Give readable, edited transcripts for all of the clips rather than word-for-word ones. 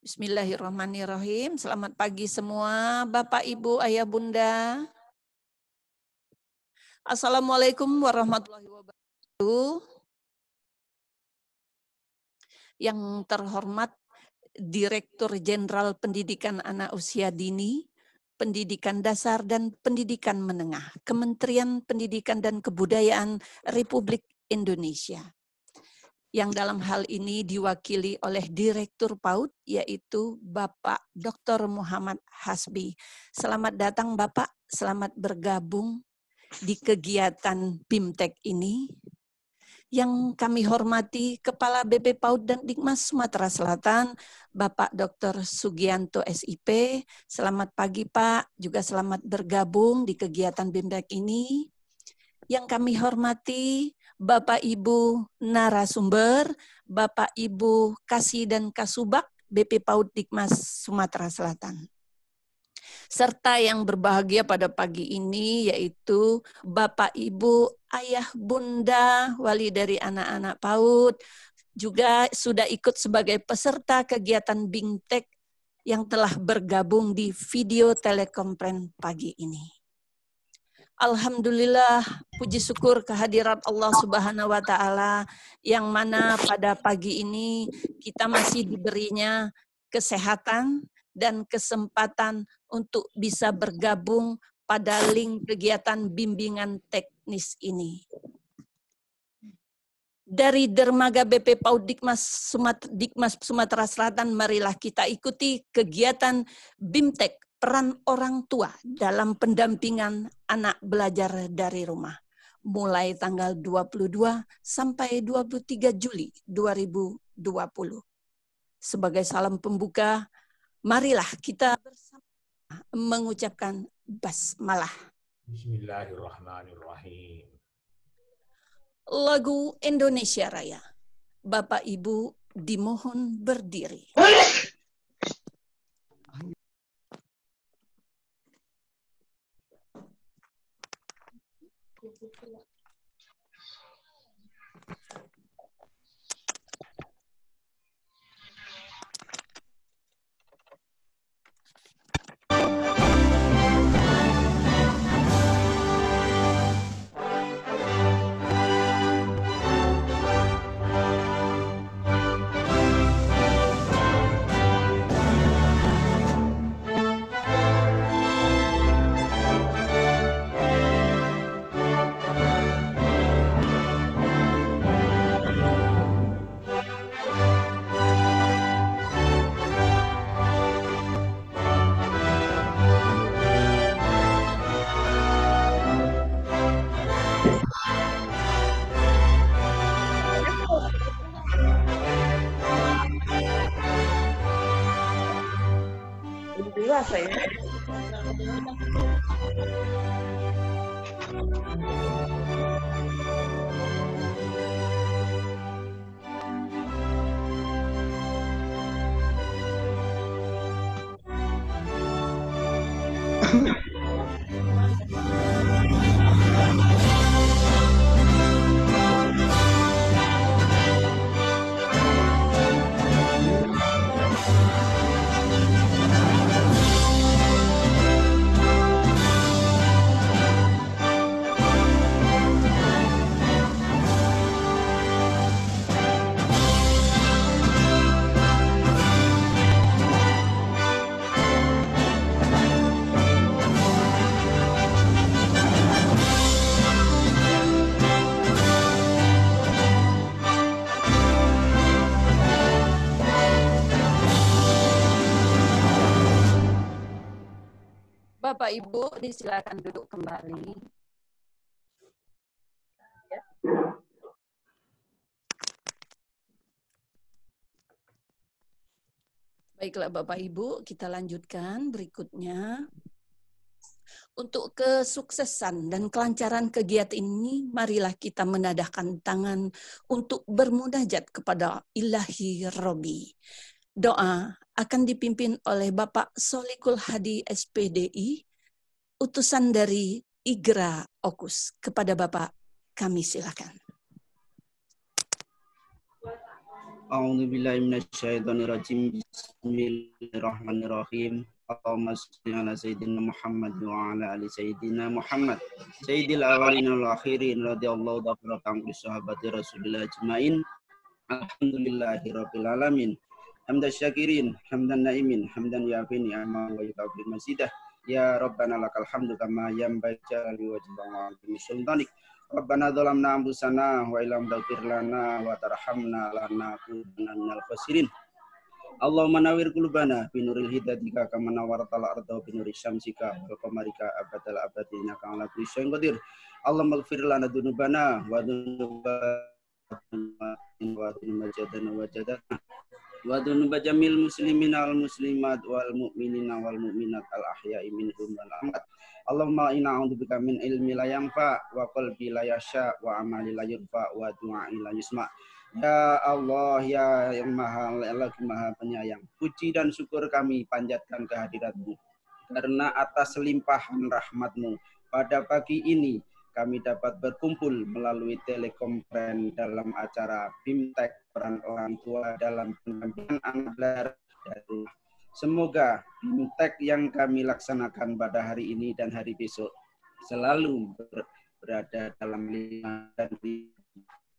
Bismillahirrahmanirrahim. Selamat pagi semua, Bapak, Ibu, Ayah, Bunda. Assalamualaikum warahmatullahi wabarakatuh. Yang terhormat Direktur Jenderal Pendidikan Anak Usia Dini, Pendidikan Dasar dan Pendidikan Menengah, Kementerian Pendidikan dan Kebudayaan Republik Indonesia. Yang dalam hal ini diwakili oleh Direktur PAUD, yaitu Bapak Dr. Muhammad Hasbi. Selamat datang Bapak, selamat bergabung di kegiatan BIMTEK ini. Yang kami hormati Kepala BP PAUD dan Dikmas Sumatera Selatan, Bapak Dr. Sugianto SIP. Selamat pagi Pak, juga selamat bergabung di kegiatan BIMTEK ini. Yang kami hormati Bapak Ibu narasumber, Bapak Ibu Kasih dan Kasubag BP PAUD Dikmas Sumatera Selatan. Serta yang berbahagia pada pagi ini yaitu Bapak Ibu Ayah Bunda wali dari anak-anak PAUD, juga sudah ikut sebagai peserta kegiatan BIMTEK yang telah bergabung di video telekonferensi pagi ini. Alhamdulillah, puji syukur kehadirat Allah Subhanahu wa Ta'ala, yang mana pada pagi ini kita masih diberinya kesehatan dan kesempatan untuk bisa bergabung pada link kegiatan bimbingan teknis ini. Dari Dermaga BP PAUD Dikmas Sumatera Selatan, marilah kita ikuti kegiatan BIMTEK, peran orang tua dalam pendampingan anak belajar dari rumah, mulai tanggal 22 sampai 23 Juli 2020. Sebagai salam pembuka, marilah kita bersama mengucapkan basmalah. Bismillahirrahmanirrahim. Lagu Indonesia Raya. Bapak Ibu dimohon berdiri. Dewasa ya. Bapak Ibu disilakan duduk kembali. Baiklah Bapak Ibu, kita lanjutkan berikutnya. Untuk kesuksesan dan kelancaran kegiatan ini, marilah kita menadahkan tangan untuk bermunajat kepada Ilahi Robi. Doa akan dipimpin oleh Bapak Solikul Hadi SPDI, utusan dari IGRA Okus. Kepada Bapak, kami silakan. A'udzu billahi minasyaitonir rajim. Bismillahirrahmanirrahim. Allahumma shalli ala sayyidina Muhammad wa ala ali sayyidina Muhammad. Sayyidil awwalin wal akhirin radhiyallahu ta'ala anhum sahabati Rasulillah ajmain. Alhamdulillahirabbil alamin. Hamdan syakirin, hamdan naimin, hamdan yafin ni'ama wa yukafi masidah. Ya Rabbana lakal hamdu kama yanbaghi li wajhi sultanik. Rabbana dzalamna anfusana wa illam taghfir lana wa tarhamna lanakunanna minal khasirin. Allahumma nawwir qulubana binuril hidayatika kama nawwartal arda binuri syamsika wal qamarika abadal abadina ka ala kulli syai'in qadir. Allahumma ighfir lana dzunubana wa dhunuba jamil muslimin al muslimat wal mu'minina wal mu'minat al ahya'i minhum wal amwat. Allahumma inna a'udzubika min ilmi la yanfa wa qalbi la yasha wa amali la yurfa wa du'a'i la yusma. Ya Allah, ya yang maha penyayang, puji dan syukur kami panjatkan kehadirat-Mu karena atas limpahan rahmat-Mu pada pagi ini kami dapat berkumpul melalui telekonferensi dalam acara BIMTEK peran orang tua dalam pendampingan anak belajar dari rumah. Semoga BIMTEK yang kami laksanakan pada hari ini dan hari besok selalu berada dalam lindungan dan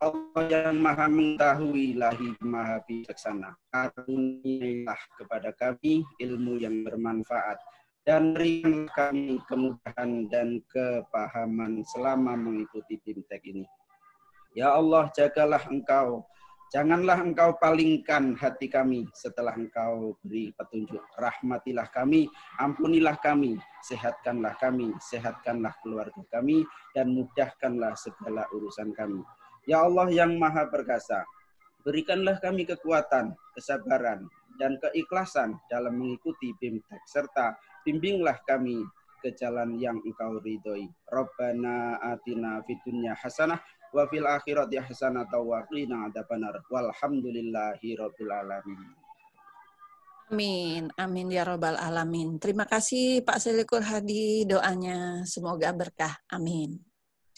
Allah yang maha mengetahui lagi maha bijaksana. Karuniailah kepada kami ilmu yang bermanfaat dan berikan kami kemudahan dan kepahaman selama mengikuti BIMTEK ini. Ya Allah, jagalah Engkau. Janganlah Engkau palingkan hati kami setelah Engkau beri petunjuk. Rahmatilah kami, ampunilah kami, sehatkanlah keluarga kami, dan mudahkanlah segala urusan kami. Ya Allah yang maha perkasa, berikanlah kami kekuatan, kesabaran, dan keikhlasan dalam mengikuti BIMTEK, serta bimbinglah kami ke jalan yang Engkau ridhoi. Rabbana atina fid dunya hasanah wa fil akhirati hasanah wa qina adzabannar. Walhamdulillahi rabbil alamin. Amin, amin ya robbal alamin. Terima kasih Pak Selikur Hadi doanya, semoga berkah. Amin.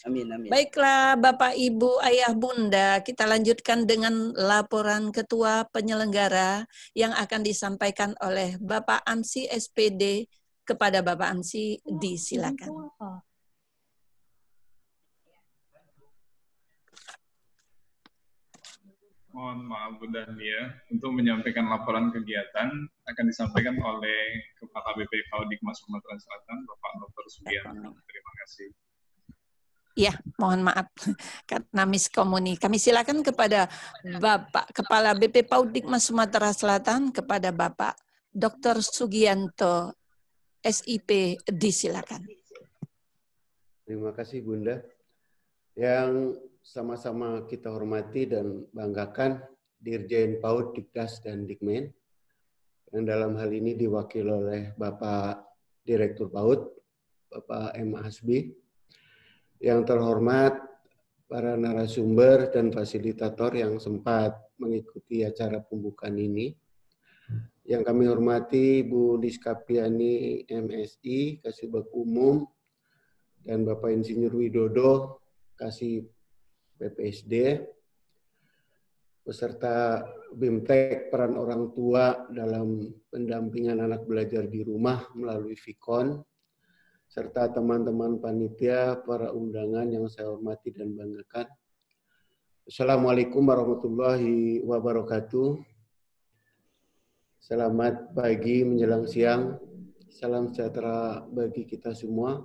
Amin, amin. Baiklah Bapak, Ibu, Ayah, Bunda, kita lanjutkan dengan laporan Ketua Penyelenggara yang akan disampaikan oleh Bapak Ansi SPD. Kepada Bapak Ansi, disilakan. Mohon maaf Bunda Nia, untuk menyampaikan laporan kegiatan akan disampaikan oleh Kepala BP Kaudikmas Sumatera Selatan, Bapak Dr. Sugianto. Terima kasih. Ya, mohon maaf karena miskomunikasi. Kami silakan kepada Bapak Kepala BP Paudikmas Sumatera Selatan, kepada Bapak Dr. Sugianto, SIP, disilakan. Terima kasih Bunda. Yang sama-sama kita hormati dan banggakan Dirjen PAUD, Dikdas, dan Dikmen, yang dalam hal ini diwakili oleh Bapak Direktur PAUD, Bapak M. Hasbi. Yang terhormat para narasumber dan fasilitator yang sempat mengikuti acara pembukaan ini. Yang kami hormati Bu Diskapiani MSI, Kasubag Umum, dan Bapak Insinyur Widodo, Kasih PPSD, beserta BIMTEK peran orang tua dalam pendampingan anak belajar di rumah melalui Vikon, serta teman-teman panitia, para undangan yang saya hormati dan banggakan. Assalamualaikum warahmatullahi wabarakatuh. Selamat pagi menjelang siang. Salam sejahtera bagi kita semua.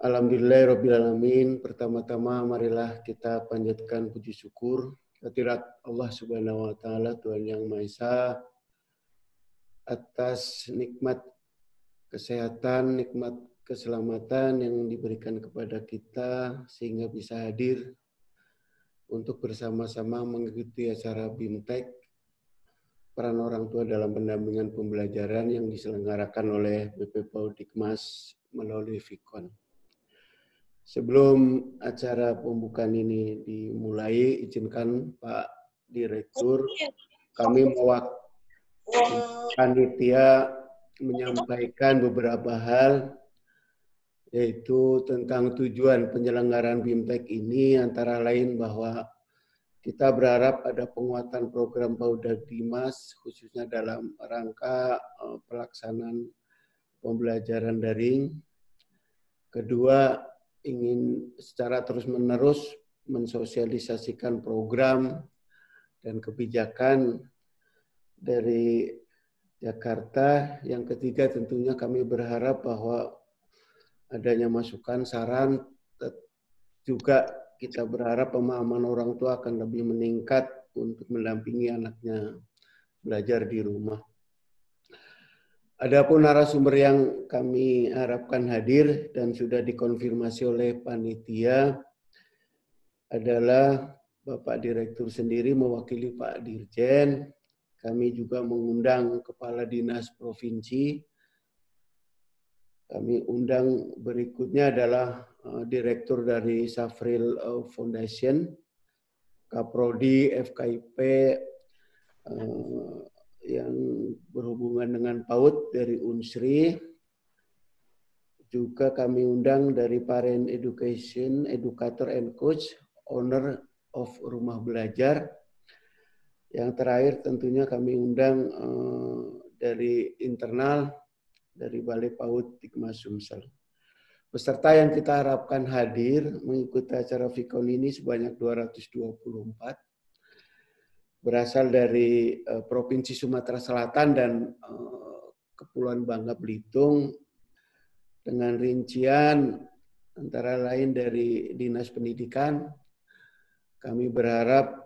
Alhamdulillahirrabbilalamin. Pertama-tama marilah kita panjatkan puji syukur kehadirat Allah Subhanahu wa Ta'ala, Tuhan Yang Maha Esa, atas nikmat kesehatan, nikmat keselamatan yang diberikan kepada kita sehingga bisa hadir untuk bersama-sama mengikuti acara BIMTEK peran orang tua dalam pendampingan pembelajaran yang diselenggarakan oleh BP Paudikmas melalui Vikon. Sebelum acara pembukaan ini dimulai, izinkan Pak Direktur kami mewakili panitia menyampaikan beberapa hal, yaitu tentang tujuan penyelenggaraan BIMTEK ini, antara lain bahwa Kita berharap ada penguatan program Paudagdimas khususnya dalam rangka pelaksanaan pembelajaran daring. Kedua, ingin secara terus-menerus mensosialisasikan program dan kebijakan dari Jakarta. Yang ketiga, tentunya kami berharap bahwa adanya masukan, saran, juga kita berharap pemahaman orang tua akan lebih meningkat untuk mendampingi anaknya belajar di rumah. Adapun narasumber yang kami harapkan hadir dan sudah dikonfirmasi oleh panitia adalah Bapak Direktur sendiri mewakili Pak Dirjen. Kami juga mengundang Kepala Dinas Provinsi. Kami undang berikutnya adalah Direktur dari Safril Foundation, Kaprodi, FKIP, yang berhubungan dengan PAUD dari Unsri. Juga kami undang dari Parent Education, Educator and Coach, Owner of Rumah Belajar. Yang terakhir tentunya kami undang dari internal, dari Balai PAUD Dikmas Sumsel. Peserta yang kita harapkan hadir mengikuti acara Fikon ini sebanyak 224. Berasal dari Provinsi Sumatera Selatan dan Kepulauan Bangka Belitung, dengan rincian antara lain dari Dinas Pendidikan. Kami berharap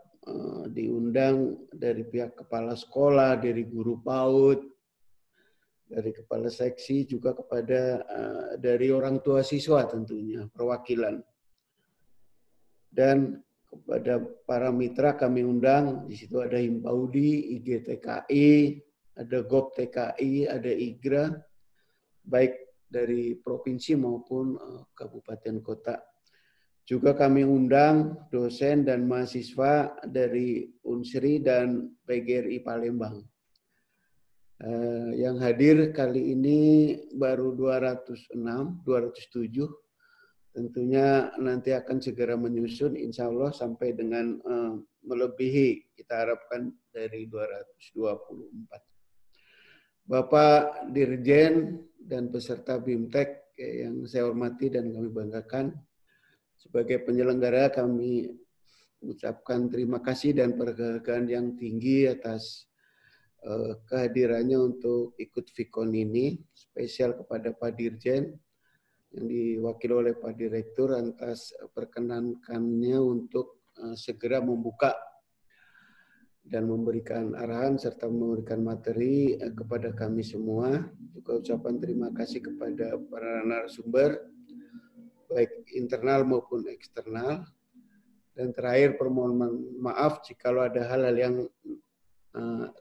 diundang dari pihak kepala sekolah, dari guru PAUD, dari kepala seksi, juga kepada dari orang tua siswa tentunya, perwakilan. Dan kepada para mitra kami undang, di situ ada Himpaudi, IGTKI, ada GOP TKI, ada IGRA, baik dari provinsi maupun kabupaten kota. Juga kami undang dosen dan mahasiswa dari Unsri dan PGRI Palembang. Yang hadir kali ini baru 206, 207. Tentunya nanti akan segera menyusun, insya Allah sampai dengan melebihi, kita harapkan dari 224. Bapak Dirjen dan peserta BIMTEK yang saya hormati dan kami banggakan, sebagai penyelenggara kami mengucapkan terima kasih dan penghargaan yang tinggi atas kehadirannya untuk ikut Fikon ini, spesial kepada Pak Dirjen yang diwakili oleh Pak Direktur atas perkenankannya untuk segera membuka dan memberikan arahan serta memberikan materi kepada kami semua. Juga ucapan terima kasih kepada para narasumber, baik internal maupun eksternal. Dan terakhir permohonan maaf jikalau ada hal-hal yang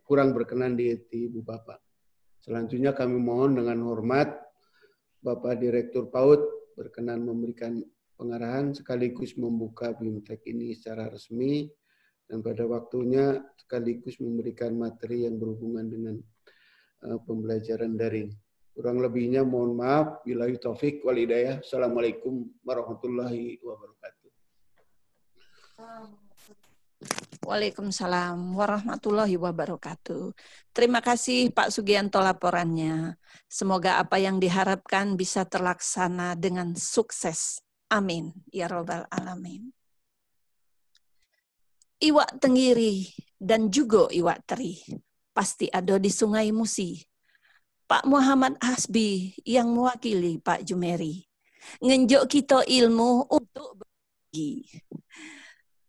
kurang berkenan di Ibu Bapak. Selanjutnya kami mohon dengan hormat Bapak Direktur PAUD berkenan memberikan pengarahan sekaligus membuka BIMTEK ini secara resmi dan pada waktunya sekaligus memberikan materi yang berhubungan dengan pembelajaran daring. Kurang lebihnya mohon maaf. Billahi taufik wal hidayah. Assalamualaikum warahmatullahi wabarakatuh. Waalaikumsalam warahmatullahi wabarakatuh. Terima kasih Pak Sugianto laporannya. Semoga apa yang diharapkan bisa terlaksana dengan sukses. Amin. Ya Rabbal Alamin. Iwak tenggiri dan juga iwak teri pasti ada di Sungai Musi. Pak Muhammad Hasbi yang mewakili Pak Jumeri. Ngenjuk kita ilmu untuk berbagi.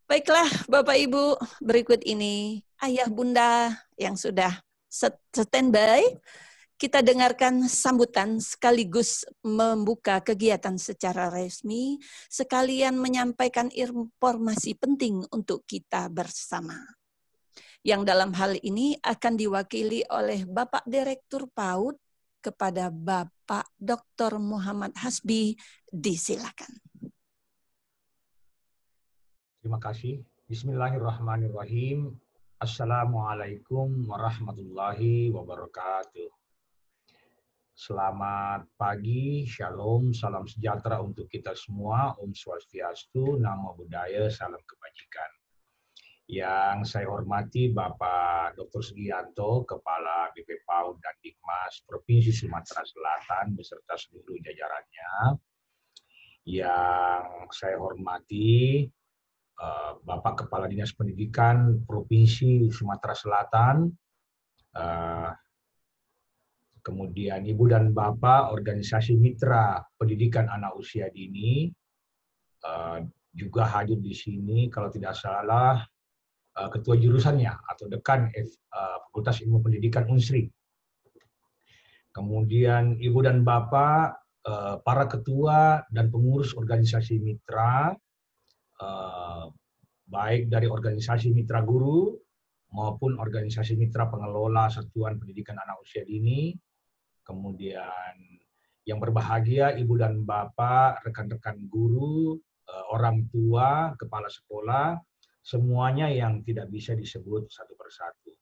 Baiklah Bapak Ibu, berikut ini Ayah Bunda yang sudah standby. Kita dengarkan sambutan sekaligus membuka kegiatan secara resmi, sekalian menyampaikan informasi penting untuk kita bersama. Yang dalam hal ini akan diwakili oleh Bapak Direktur PAUD kepada Bapak Dr. Muhammad Hasbi. Disilakan. Terima kasih. Bismillahirrahmanirrahim. Assalamualaikum warahmatullahi wabarakatuh. Selamat pagi, shalom, salam sejahtera untuk kita semua. Om Swastiastu, Namo Buddhaya, salam kebajikan. Yang saya hormati Bapak Dr. Sugianto, Kepala BP PAUD dan Dikmas Provinsi Sumatera Selatan beserta seluruh jajarannya. Yang saya hormati Bapak Kepala Dinas Pendidikan Provinsi Sumatera Selatan, kemudian Ibu dan Bapak Organisasi Mitra Pendidikan Anak Usia Dini, juga hadir di sini kalau tidak salah ketua jurusannya atau dekan Fakultas Ilmu Pendidikan Unsri. Kemudian Ibu dan Bapak para ketua dan pengurus organisasi mitra, baik dari organisasi mitra guru maupun organisasi mitra pengelola satuan pendidikan anak usia dini. Kemudian yang berbahagia Ibu dan Bapak, rekan-rekan guru, orang tua, kepala sekolah, semuanya yang tidak bisa disebut satu persatu.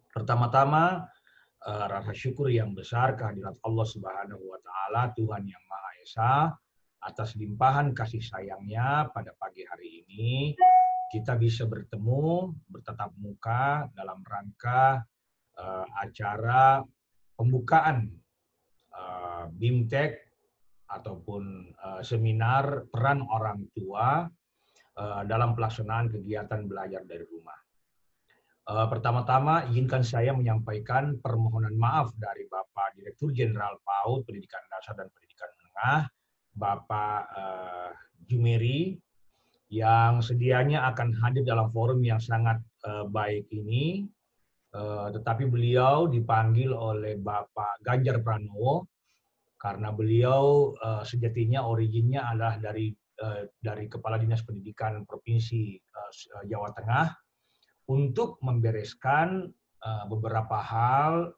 Pertama-tama, rasa syukur yang besar kehadirat Allah Subhanahu wa Ta'ala, Tuhan yang Maha Esa, atas limpahan kasih sayangnya pada pagi hari ini kita bisa bertemu, bertatap muka dalam rangka acara pembukaan BIMTEK ataupun seminar peran orang tua dalam pelaksanaan kegiatan belajar dari rumah. Pertama-tama izinkan saya menyampaikan permohonan maaf dari Bapak Direktur Jenderal PAUD Pendidikan Dasar dan Pendidikan Menengah, Bapak Jumeri, yang sedianya akan hadir dalam forum yang sangat baik ini, tetapi beliau dipanggil oleh Bapak Ganjar Pranowo karena beliau sejatinya originnya adalah dari Kepala Dinas Pendidikan Provinsi Jawa Tengah untuk membereskan beberapa hal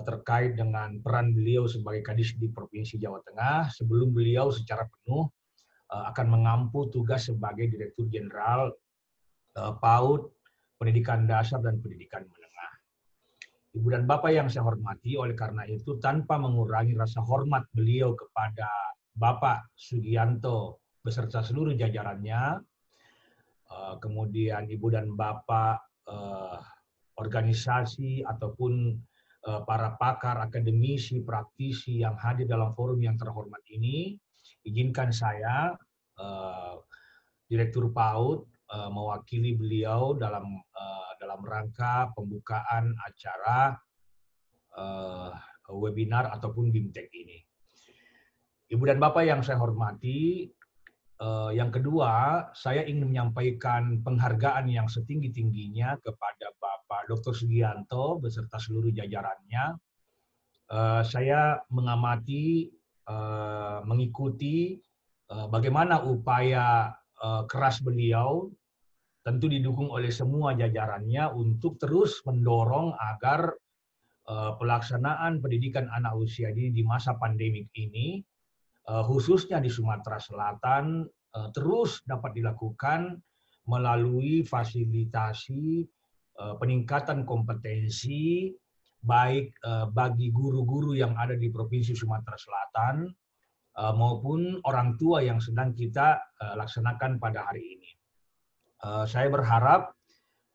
terkait dengan peran beliau sebagai Kadis di Provinsi Jawa Tengah sebelum beliau secara penuh akan mengampu tugas sebagai Direktur Jenderal PAUD Pendidikan Dasar dan Pendidikan Menengah. Ibu dan Bapak yang saya hormati, oleh karena itu tanpa mengurangi rasa hormat beliau kepada Bapak Sugianto beserta seluruh jajarannya, kemudian Ibu dan Bapak organisasi ataupun para pakar, akademisi, praktisi yang hadir dalam forum yang terhormat ini, izinkan saya, Direktur PAUD, mewakili beliau dalam rangka pembukaan acara webinar ataupun BIMTEK ini. Ibu dan Bapak yang saya hormati, yang kedua, saya ingin menyampaikan penghargaan yang setinggi-tingginya kepada Bapak Dr. Sugianto beserta seluruh jajarannya. Saya mengamati, mengikuti bagaimana upaya keras beliau, tentu didukung oleh semua jajarannya untuk terus mendorong agar pelaksanaan pendidikan anak usia dini di masa pandemik ini, khususnya di Sumatera Selatan, terus dapat dilakukan melalui fasilitasi peningkatan kompetensi baik bagi guru-guru yang ada di Provinsi Sumatera Selatan maupun orang tua yang sedang kita laksanakan pada hari ini. Saya berharap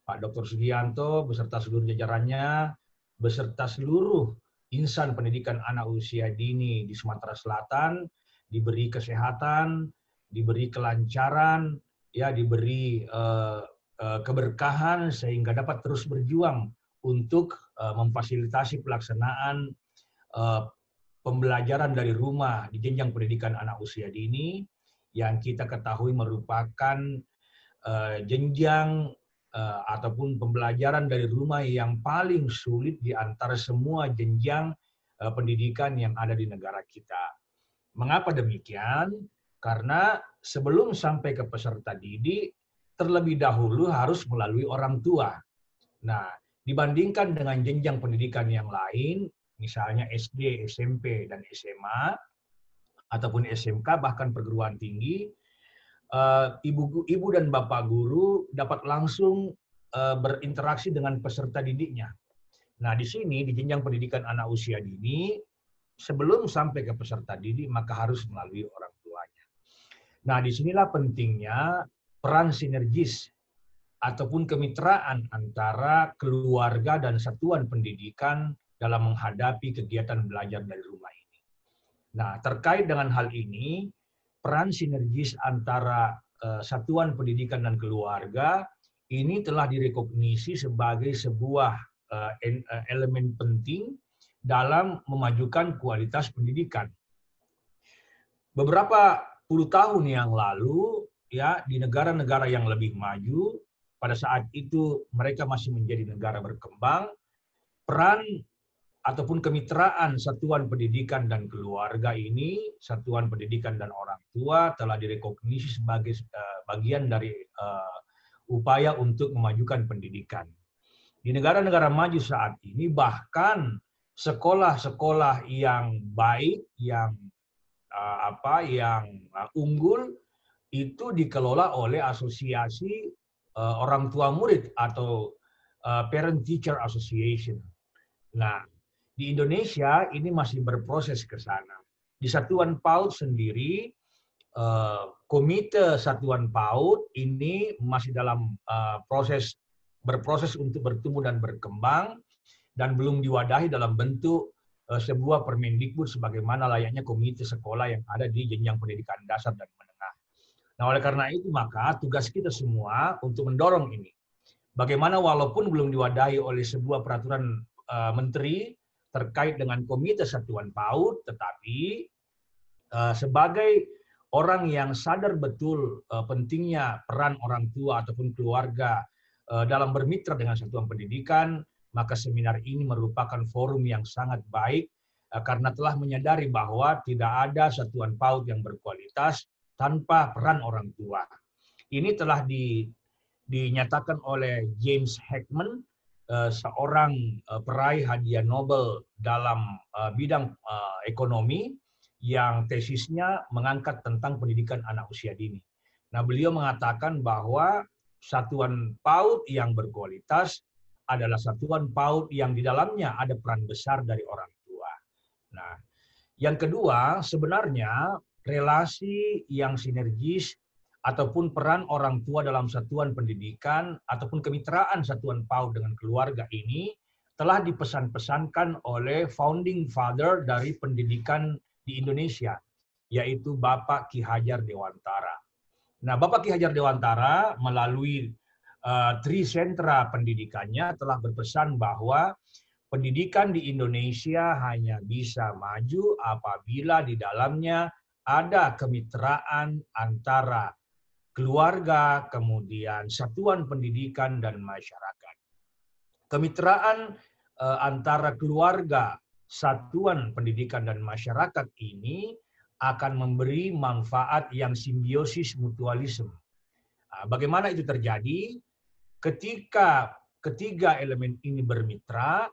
Pak Dr. Sugianto beserta seluruh jajarannya, beserta seluruh insan pendidikan anak usia dini di Sumatera Selatan diberi kesehatan, diberi kelancaran, ya diberi keberkahan sehingga dapat terus berjuang untuk memfasilitasi pelaksanaan pembelajaran dari rumah di jenjang pendidikan anak usia dini yang kita ketahui merupakan jenjang ataupun pembelajaran dari rumah yang paling sulit di antara semua jenjang pendidikan yang ada di negara kita. Mengapa demikian? Karena sebelum sampai ke peserta didik, terlebih dahulu harus melalui orang tua. Nah, dibandingkan dengan jenjang pendidikan yang lain, misalnya SD, SMP, dan SMA, ataupun SMK, bahkan perguruan tinggi, ibu dan bapak guru dapat langsung berinteraksi dengan peserta didiknya. Nah, di sini di jenjang pendidikan anak usia dini, sebelum sampai ke peserta didik maka harus melalui orang tuanya. Nah, disinilah pentingnya peran sinergis ataupun kemitraan antara keluarga dan satuan pendidikan dalam menghadapi kegiatan belajar dari rumah ini. Nah, terkait dengan hal ini, peran sinergis antara satuan pendidikan dan keluarga ini telah direkognisi sebagai sebuah elemen penting dalam memajukan kualitas pendidikan. Beberapa puluh tahun yang lalu, ya, di negara-negara yang lebih maju, pada saat itu mereka masih menjadi negara berkembang, peran ataupun kemitraan satuan pendidikan dan keluarga ini, satuan pendidikan dan orang tua telah direkognisi sebagai bagian dari upaya untuk memajukan pendidikan. Di negara-negara maju saat ini bahkan sekolah-sekolah yang baik, yang unggul itu dikelola oleh asosiasi orang tua murid atau Parent Teacher Association. Nah, di Indonesia ini masih berproses ke sana. Di Satuan PAUD sendiri, Komite Satuan PAUD ini masih dalam berproses untuk bertumbuh dan berkembang dan belum diwadahi dalam bentuk sebuah Permendikbud sebagaimana layaknya komite sekolah yang ada di jenjang pendidikan dasar dan menengah. Nah, oleh karena itu maka tugas kita semua untuk mendorong ini. Bagaimana walaupun belum diwadahi oleh sebuah peraturan menteri terkait dengan Komite Satuan PAUD, tetapi sebagai orang yang sadar betul pentingnya peran orang tua ataupun keluarga dalam bermitra dengan satuan pendidikan, maka seminar ini merupakan forum yang sangat baik karena telah menyadari bahwa tidak ada satuan PAUD yang berkualitas tanpa peran orang tua. Ini telah dinyatakan oleh James Heckman, seorang peraih hadiah Nobel dalam bidang ekonomi yang tesisnya mengangkat tentang pendidikan anak usia dini. Nah, beliau mengatakan bahwa satuan PAUD yang berkualitas adalah satuan PAUD yang di dalamnya ada peran besar dari orang tua. Nah, yang kedua, sebenarnya relasi yang sinergis ataupun peran orang tua dalam satuan pendidikan ataupun kemitraan satuan PAUD dengan keluarga ini telah dipesan-pesankan oleh founding father dari pendidikan di Indonesia, yaitu Bapak Ki Hajar Dewantara. Nah, Bapak Ki Hajar Dewantara melalui Trisentra pendidikannya telah berpesan bahwa pendidikan di Indonesia hanya bisa maju apabila di dalamnya ada kemitraan antara keluarga, kemudian satuan pendidikan dan masyarakat. Kemitraan antara keluarga, satuan pendidikan dan masyarakat ini akan memberi manfaat yang simbiosis mutualisme. Bagaimana itu terjadi? Ketika ketiga elemen ini bermitra,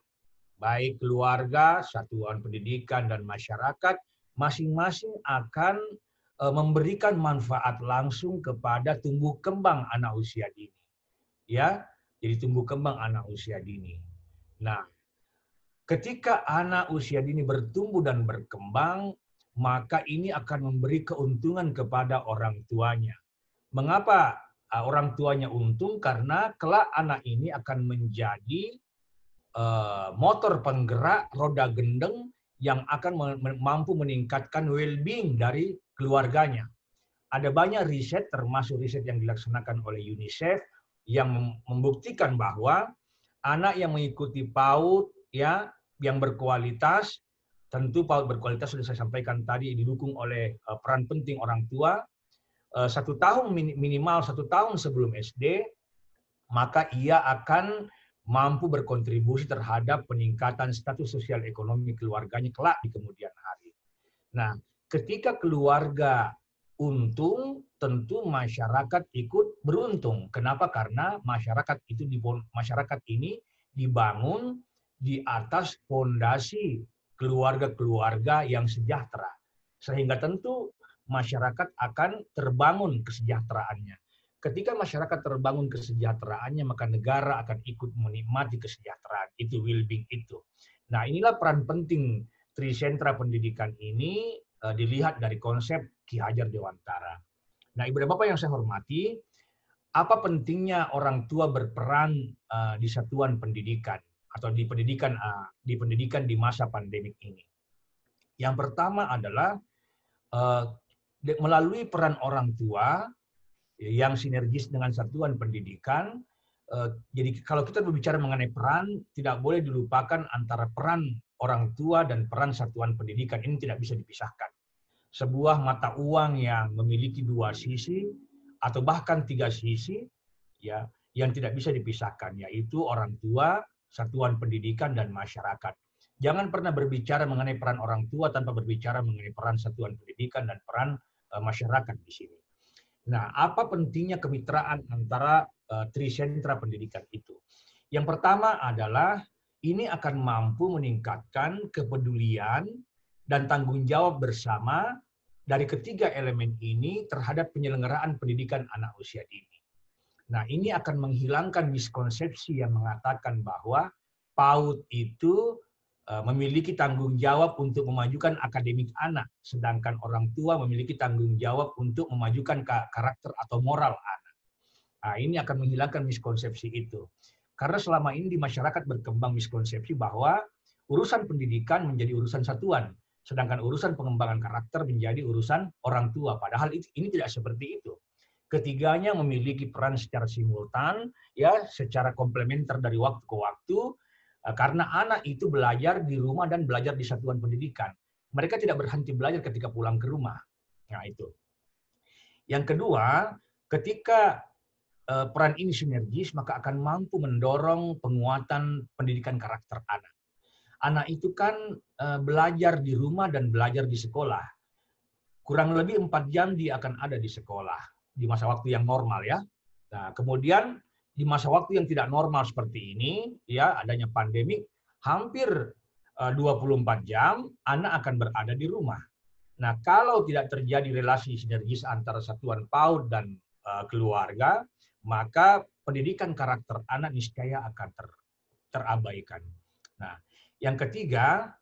baik keluarga, satuan pendidikan, dan masyarakat, masing-masing akan memberikan manfaat langsung kepada tumbuh kembang anak usia dini. Ya, jadi tumbuh kembang anak usia dini. Nah, ketika anak usia dini bertumbuh dan berkembang, maka ini akan memberi keuntungan kepada orang tuanya. Mengapa orang tuanya untung? Karena kelak anak ini akan menjadi motor penggerak roda gendeng yang akan mampu meningkatkan well-being dari keluarganya. Ada banyak riset, termasuk riset yang dilaksanakan oleh UNICEF, yang membuktikan bahwa anak yang mengikuti PAUD ya yang berkualitas, tentu PAUD berkualitas sudah saya sampaikan tadi, didukung oleh peran penting orang tua. 1 tahun minimal 1 tahun sebelum SD, maka ia akan mampu berkontribusi terhadap peningkatan status sosial ekonomi keluarganya kelak di kemudian hari. Nah, ketika keluarga untung, tentu masyarakat ikut beruntung. Kenapa? Karena masyarakat ini dibangun di atas fondasi keluarga-keluarga yang sejahtera. Sehingga tentu masyarakat akan terbangun kesejahteraannya. Ketika masyarakat terbangun kesejahteraannya, maka negara akan ikut menikmati kesejahteraan. Itu well-being itu. Nah, inilah peran penting Trisentra pendidikan ini dilihat dari konsep Ki Hajar Dewantara. Nah, Ibu dan Bapak yang saya hormati, apa pentingnya orang tua berperan di satuan pendidikan atau di pendidikan di masa pandemik ini? Yang pertama adalah melalui peran orang tua yang sinergis dengan satuan pendidikan. Jadi kalau kita berbicara mengenai peran, tidak boleh dilupakan antara peran orang tua dan peran satuan pendidikan. Ini tidak bisa dipisahkan. Sebuah mata uang yang memiliki dua sisi atau bahkan tiga sisi, ya, yang tidak bisa dipisahkan, yaitu orang tua, satuan pendidikan, dan masyarakat. Jangan pernah berbicara mengenai peran orang tua tanpa berbicara mengenai peran satuan pendidikan dan peran masyarakat di sini. Nah, apa pentingnya kemitraan antara trisentra pendidikan itu? Yang pertama adalah ini akan mampu meningkatkan kepedulian dan tanggung jawab bersama dari ketiga elemen ini terhadap penyelenggaraan pendidikan anak usia dini. Nah, ini akan menghilangkan miskonsepsi yang mengatakan bahwa PAUD itu memiliki tanggung jawab untuk memajukan akademik anak, sedangkan orang tua memiliki tanggung jawab untuk memajukan karakter atau moral anak. Nah, ini akan menghilangkan miskonsepsi itu. Karena selama ini di masyarakat berkembang miskonsepsi bahwa urusan pendidikan menjadi urusan satuan, sedangkan urusan pengembangan karakter menjadi urusan orang tua. Padahal ini tidak seperti itu. Ketiganya memiliki peran secara simultan, ya, secara komplementer dari waktu ke waktu, karena anak itu belajar di rumah dan belajar di satuan pendidikan. Mereka tidak berhenti belajar ketika pulang ke rumah. Nah, itu. Yang kedua, ketika peran ini sinergis, maka akan mampu mendorong penguatan pendidikan karakter anak. Anak itu kan belajar di rumah dan belajar di sekolah. Kurang lebih 4 jam dia akan ada di sekolah, di masa waktu yang normal, ya. Nah, kemudian di masa waktu yang tidak normal seperti ini, ya, adanya pandemi, hampir 24 jam anak akan berada di rumah. Nah, kalau tidak terjadi relasi sinergis antara satuan PAUD dan keluarga, maka pendidikan karakter anak niscaya akan terabaikan. Nah, yang ketiga,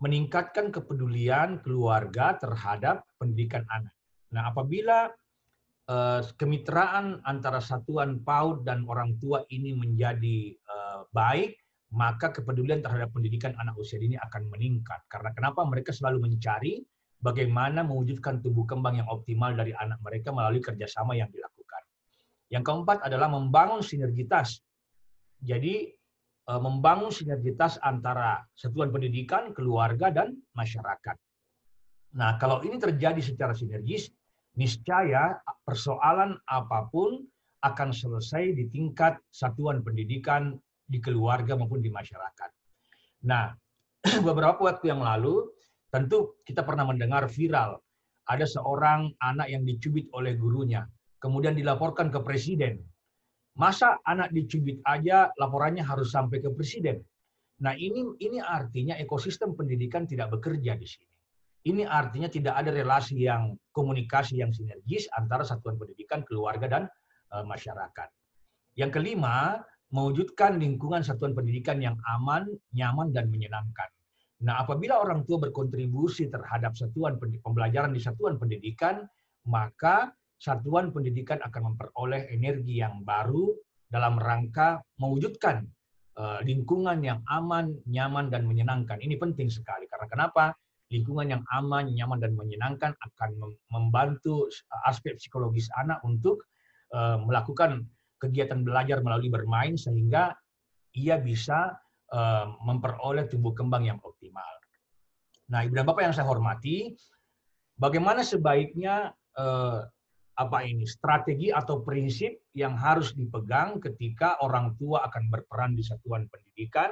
meningkatkan kepedulian keluarga terhadap pendidikan anak. Nah, apabila kemitraan antara satuan PAUD dan orang tua ini menjadi baik, maka kepedulian terhadap pendidikan anak usia dini akan meningkat. Karena kenapa? Mereka selalu mencari bagaimana mewujudkan tumbuh kembang yang optimal dari anak mereka melalui kerjasama yang dilakukan. Yang keempat adalah membangun sinergitas. Jadi, membangun sinergitas antara satuan pendidikan, keluarga, dan masyarakat. Nah, kalau ini terjadi secara sinergis, niscaya persoalan apapun akan selesai di tingkat satuan pendidikan, di keluarga maupun di masyarakat. Nah, beberapa waktu yang lalu, tentu kita pernah mendengar viral, ada seorang anak yang dicubit oleh gurunya, kemudian dilaporkan ke presiden. Masa anak dicubit aja laporannya harus sampai ke presiden? Nah, ini artinya ekosistem pendidikan tidak bekerja di sini. Ini artinya tidak ada relasi yang komunikasi yang sinergis antara satuan pendidikan, keluarga, dan masyarakat. Yang kelima, mewujudkan lingkungan satuan pendidikan yang aman, nyaman, dan menyenangkan. Nah, apabila orang tua berkontribusi terhadap satuan pembelajaran di satuan pendidikan, maka satuan pendidikan akan memperoleh energi yang baru dalam rangka mewujudkan lingkungan yang aman, nyaman, dan menyenangkan. Ini penting sekali. Karena kenapa? Lingkungan yang aman, nyaman, dan menyenangkan akan membantu aspek psikologis anak untuk melakukan kegiatan belajar melalui bermain sehingga ia bisa memperoleh tumbuh kembang yang optimal. Nah, Ibu dan Bapak yang saya hormati, bagaimana sebaiknya strategi atau prinsip yang harus dipegang ketika orang tua akan berperan di satuan pendidikan,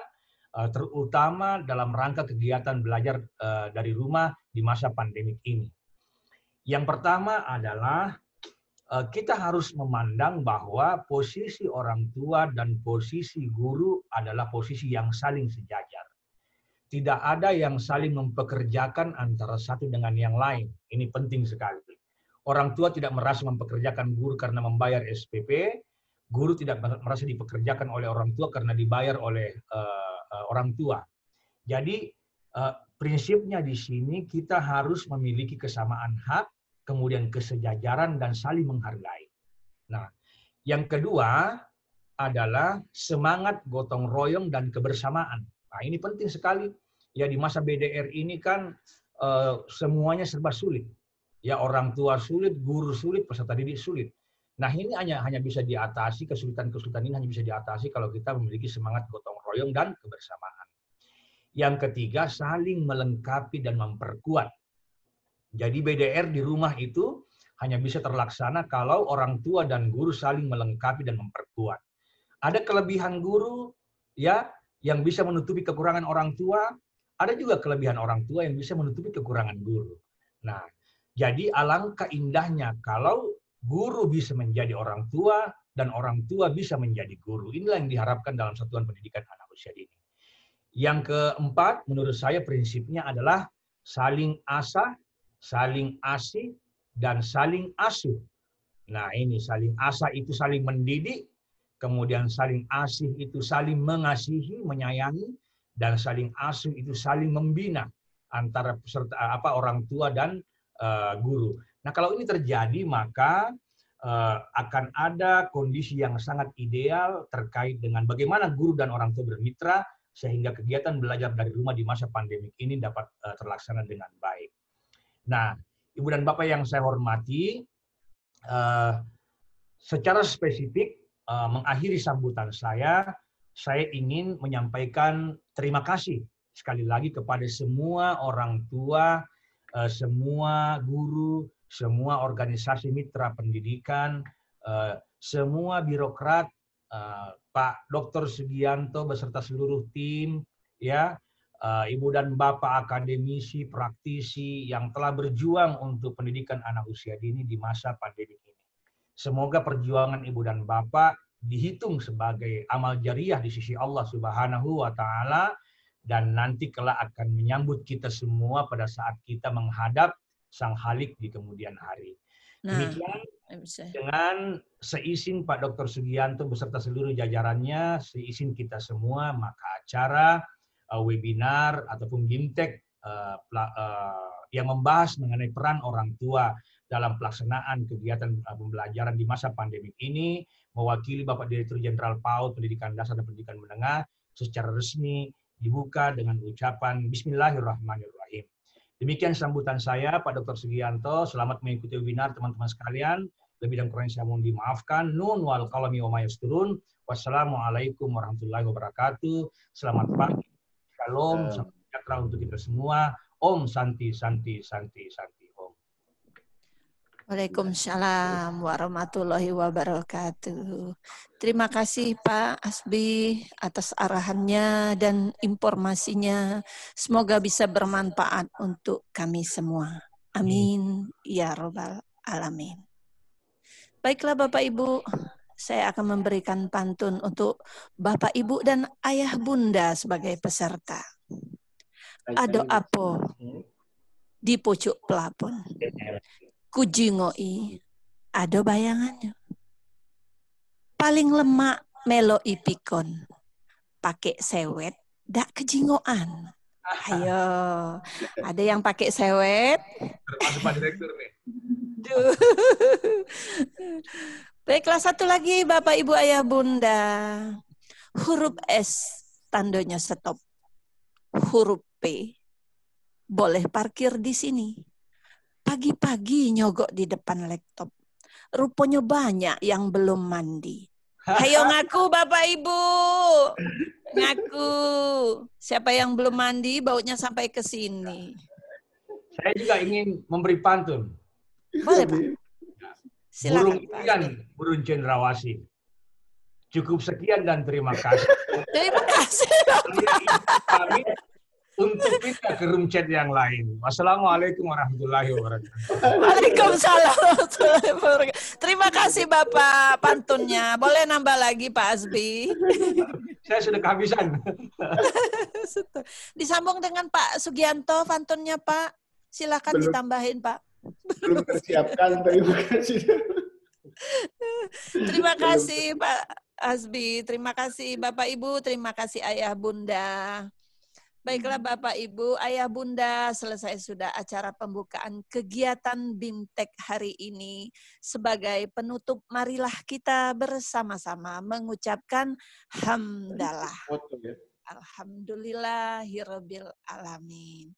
terutama dalam rangka kegiatan belajar dari rumah di masa pandemik ini. Yang pertama adalah kita harus memandang bahwa posisi orang tua dan posisi guru adalah posisi yang saling sejajar. Tidak ada yang saling mempekerjakan antara satu dengan yang lain. Ini penting sekali. Orang tua tidak merasa mempekerjakan guru karena membayar SPP, guru tidak merasa dipekerjakan oleh orang tua karena dibayar oleh orang tua. Jadi prinsipnya di sini kita harus memiliki kesamaan hak, kemudian kesejajaran dan saling menghargai. Nah, Yang kedua adalah semangat gotong royong dan kebersamaan. Nah, ini penting sekali. Ya, di masa BDR ini kan semuanya serba sulit. Ya, orang tua sulit, guru sulit, peserta didik sulit. Nah, ini hanya bisa diatasi, kesulitan-kesulitan ini hanya bisa diatasi kalau kita memiliki semangat gotong royong dan kebersamaan. Yang ketiga, saling melengkapi dan memperkuat. Jadi BDR di rumah itu hanya bisa terlaksana kalau orang tua dan guru saling melengkapi dan memperkuat. Ada kelebihan guru ya yang bisa menutupi kekurangan orang tua, ada juga kelebihan orang tua yang bisa menutupi kekurangan guru. Nah, jadi alangkah indahnya kalau guru bisa menjadi orang tua dan orang tua bisa menjadi guru. Inilah yang diharapkan dalam satuan pendidikan anak usia dini. Yang keempat, menurut saya prinsipnya adalah saling asah, saling asih, dan saling asuh. Nah, ini saling asah itu saling mendidik, kemudian saling asih itu saling mengasihi, menyayangi, dan saling asuh itu saling membina antara peserta orang tua dan guru. Nah, kalau ini terjadi maka akan ada kondisi yang sangat ideal terkait dengan bagaimana guru dan orang tua bermitra sehingga kegiatan belajar dari rumah di masa pandemik ini dapat terlaksana dengan baik. Nah, Ibu dan Bapak yang saya hormati, secara spesifik mengakhiri sambutan saya ingin menyampaikan terima kasih sekali lagi kepada semua orang tua, semua guru, semua organisasi mitra pendidikan, semua birokrat, Pak Dr. Sugianto beserta seluruh tim, ya, Ibu dan Bapak akademisi, praktisi yang telah berjuang untuk pendidikan anak usia dini di masa pandemi ini. Semoga perjuangan Ibu dan Bapak dihitung sebagai amal jariah di sisi Allah Subhanahu wa Ta'ala, dan nanti kelak akan menyambut kita semua pada saat kita menghadap Sang Khalik di kemudian hari. Demikian dengan seizin Pak Dr. Sugianto beserta seluruh jajarannya, seizin kita semua, maka acara webinar ataupun BIMTEK yang membahas mengenai peran orang tua dalam pelaksanaan kegiatan pembelajaran di masa pandemi ini mewakili Bapak Direktur Jenderal PAUD Pendidikan Dasar dan Pendidikan Menengah secara resmi dibuka dengan ucapan Bismillahirrahmanirrahim. Demikian sambutan saya, Pak Dr. Sugianto. Selamat mengikuti webinar teman-teman sekalian. Lebih dan kurang saya mohon dimaafkan. Nun wal qalami wa ma yasturun. Wassalamualaikum warahmatullahi wabarakatuh. Selamat pagi. Shalom. Salam sejahtera untuk kita semua. Om Santi Santi Santi Santi Om. Waalaikumsalam warahmatullahi wabarakatuh. Terima kasih Pak Asbi atas arahannya dan informasinya. Semoga bisa bermanfaat untuk kami semua. Amin. Ya Rabbal Alamin. Baiklah Bapak Ibu, saya akan memberikan pantun untuk Bapak Ibu dan Ayah Bunda sebagai peserta. Ado apo di pucuk pelapon. Kujingoi, ada bayangannya. Paling lemak melo ipikon, pakai sewet, dak kejingoan. Ayo, ada yang pakai sewet? Termasuk Pak Direktur nih. Baiklah, satu lagi Bapak Ibu Ayah Bunda. Huruf S, tandanya stop. Huruf P, boleh parkir di sini. Pagi-pagi nyogok di depan laptop. Rupanya banyak yang belum mandi. Hayo ngaku Bapak Ibu. Ngaku. Siapa yang belum mandi baunya sampai ke sini. Saya juga ingin memberi pantun. Boleh Pak. Silakan Burung ikan, burung cendrawasih. Cukup sekian dan terima kasih. Terima kasih. Kami untuk pindah ke room chat yang lain. Wassalamualaikum warahmatullahi wabarakatuh. Waalaikumsalam warahmatullahi wabarakatuh. Terima kasih Bapak pantunnya. Boleh nambah lagi Pak Asbi? Saya sudah kehabisan. Disambung dengan Pak Sugianto pantunnya Pak. Silakan ditambahin Pak. Belum tersiapkan, terima kasih. Terima kasih Pak Asbi. Terima kasih Bapak Ibu. Terima kasih Ayah Bunda. Baiklah Bapak Ibu, Ayah Bunda, selesai sudah acara pembukaan kegiatan BIMTEK hari ini. Sebagai penutup, marilah kita bersama-sama mengucapkan hamdalah. Alhamdulillahirabbil alamin.